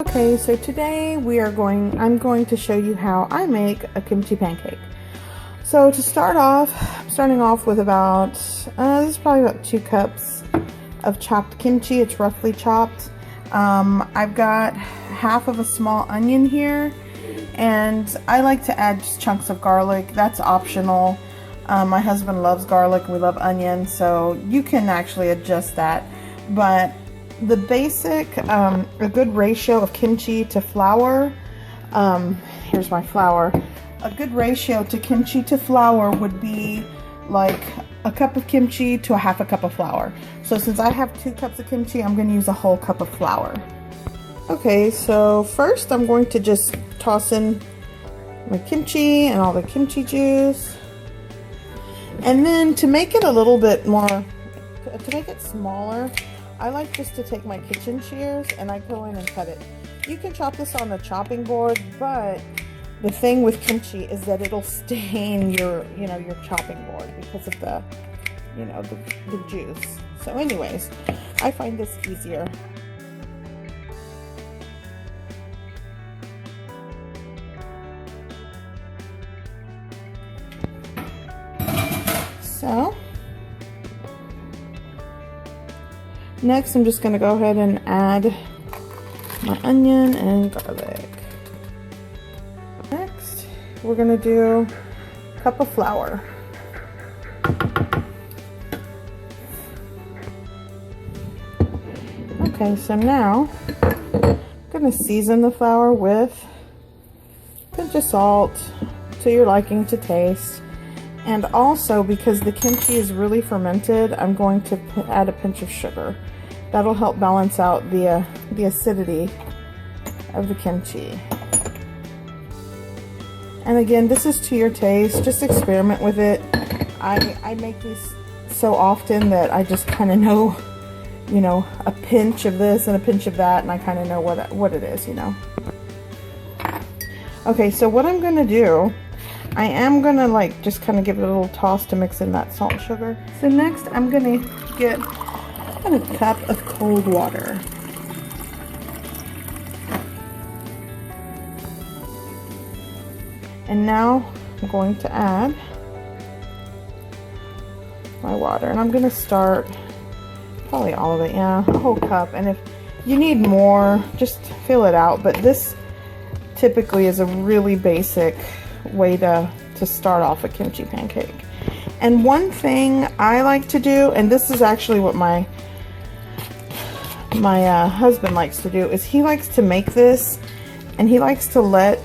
Okay, so today I'm going to show you how I make a kimchi pancake. So to start off, I'm starting off with about, this is probably about 2 cups of chopped kimchi. It's roughly chopped. I've got half of a small onion here, and I like to add just chunks of garlic. That's optional. My husband loves garlic, we love onion, so you can actually adjust that. But the basic, a good ratio of kimchi to flour, here's my flour. A good ratio to kimchi to flour would be like a cup of kimchi to a half a cup of flour. So since I have 2 cups of kimchi, I'm going to use a whole cup of flour. Okay, so first I'm going to just toss in my kimchi and all the kimchi juice. And then to make it a little bit more, to make it smaller, I like just to take my kitchen shears and I go in and cut it. You can chop this on a chopping board, but the thing with kimchi is that it'll stain your chopping board because of the, the juice. So anyways, I find this easier. So next, I'm just going to go ahead and add my onion and garlic. Next, we're going to do a cup of flour. Okay, so now I'm going to season the flour with a pinch of salt to your liking to taste. And also, because the kimchi is really fermented, I'm going to add a pinch of sugar. That'll help balance out the acidity of the kimchi. And again, this is to your taste. Just experiment with it. I make these so often that I just kind of know, a pinch of this and a pinch of that, and I kind of know what it is, Okay, so what I'm going to do, I am going to just kind of give it a little toss to mix in that salt and sugar. So next I'm going to get a cup of cold water. And now I'm going to add my water. And I'm going to start probably all of it, yeah, a whole cup. And if you need more, just fill it out. But this typically is a really basic way to start off a kimchi pancake. And one thing I like to do, and this is actually what my husband likes to do, is he likes to make this and he likes to let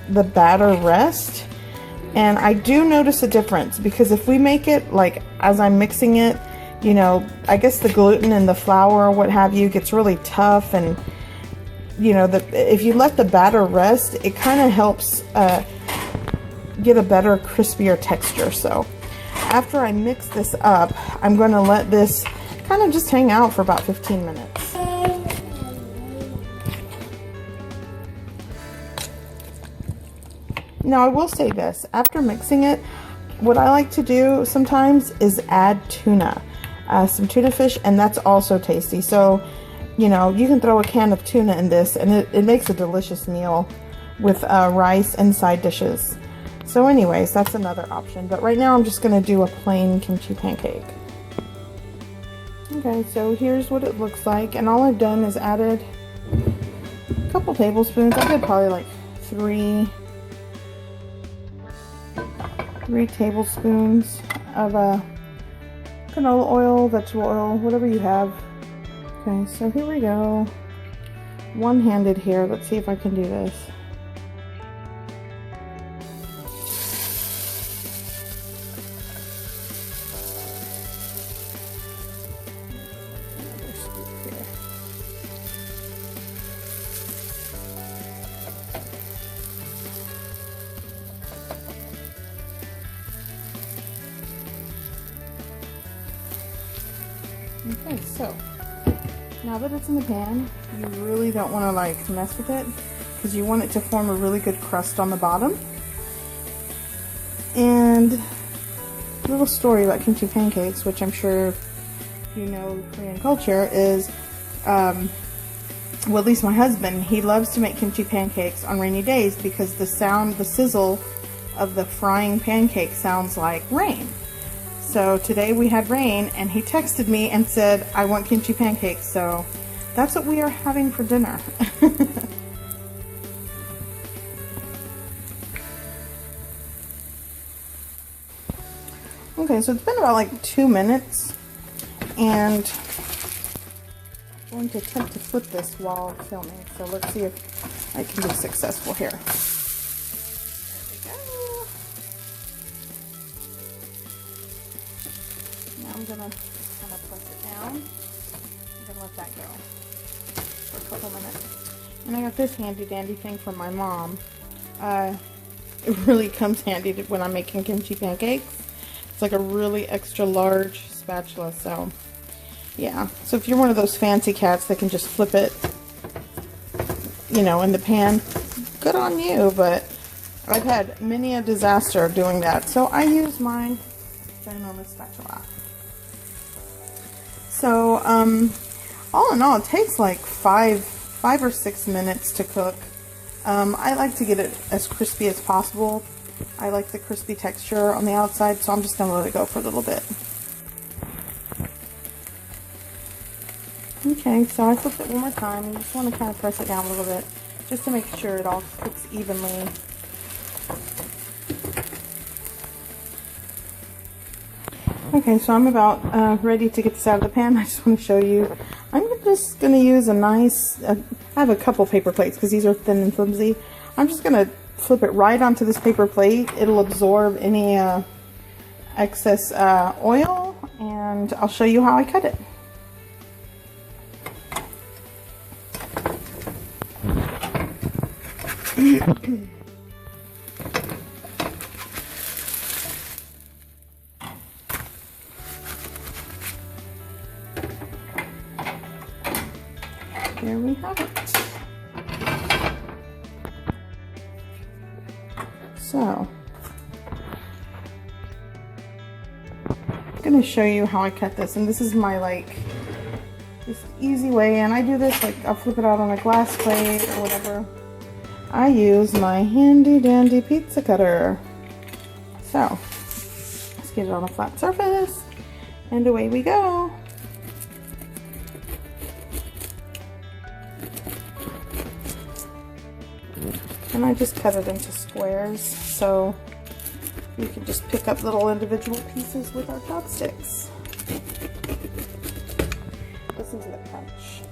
the batter rest. And I do notice a difference, because if we make it as I'm mixing it, I guess the gluten in the flour or what have you gets really tough, and if you let the batter rest, it kind of helps get a better, crispier texture. So after I mix this up, I'm going to let this kind of just hang out for about 15 minutes. Now I will say this, after mixing it, what I like to do sometimes is add tuna, some tuna fish, and that's also tasty. So, you can throw a can of tuna in this, and it makes a delicious meal with rice and side dishes. So anyways, that's another option. But right now I'm just going to do a plain kimchi pancake. Okay, so here's what it looks like. And all I've done is added a couple tablespoons. I did probably three tablespoons of canola oil, vegetable oil, whatever you have. Okay, so here we go. One-handed here. Let's see if I can do this. Okay, so now that it's in the pan, you really don't want to mess with it, because you want it to form a really good crust on the bottom. And a little story about kimchi pancakes, which I'm sure you know Korean culture, is well, at least my husband, he loves to make kimchi pancakes on rainy days because the sizzle of the frying pancake sounds like rain. So today we had rain, and he texted me and said, I want kimchi pancakes, so that's what we are having for dinner. Okay, so it's been about like 2 minutes, and I'm going to attempt to flip this while filming, so let's see if I can be successful here. There we go. Now I'm going to kind of press it down. I'm going to let that go for a couple minutes. And I got this handy dandy thing from my mom. It really comes handy when I'm making kimchi pancakes. It's like a really extra large spatula, so yeah. So if you're one of those fancy cats that can just flip it, you know, in the pan, good on you, but I've had many a disaster doing that. So I use my ginormous spatula. So all in all, it takes like five or 6 minutes to cook. I like to get it as crispy as possible. I like the crispy texture on the outside, so I'm just going to let it go for a little bit. Okay, so I flipped it one more time. You just want to kind of press it down a little bit, just to make sure it all cooks evenly. Okay, so I'm about ready to get this out of the pan. I just want to show you. I'm just going to use a nice, I have a couple paper plates because these are thin and flimsy. I'm just going to flip it right onto this paper plate. It'll absorb any excess oil, and I'll show you how I cut it. There we have it. So, I'm going to show you how I cut this, and this is my this easy way, and I do this I'll flip it out on a glass plate or whatever. I use my handy dandy pizza cutter. So, let's get it on a flat surface, and away we go. And I just cut it into squares, so you can just pick up little individual pieces with our chopsticks. Listen to the crunch.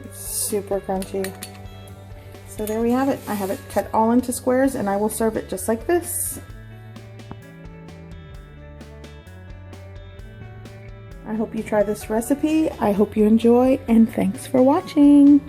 It's super crunchy. So there we have it. I have it cut all into squares, and I will serve it just like this. I hope you try this recipe. I hope you enjoy, and thanks for watching.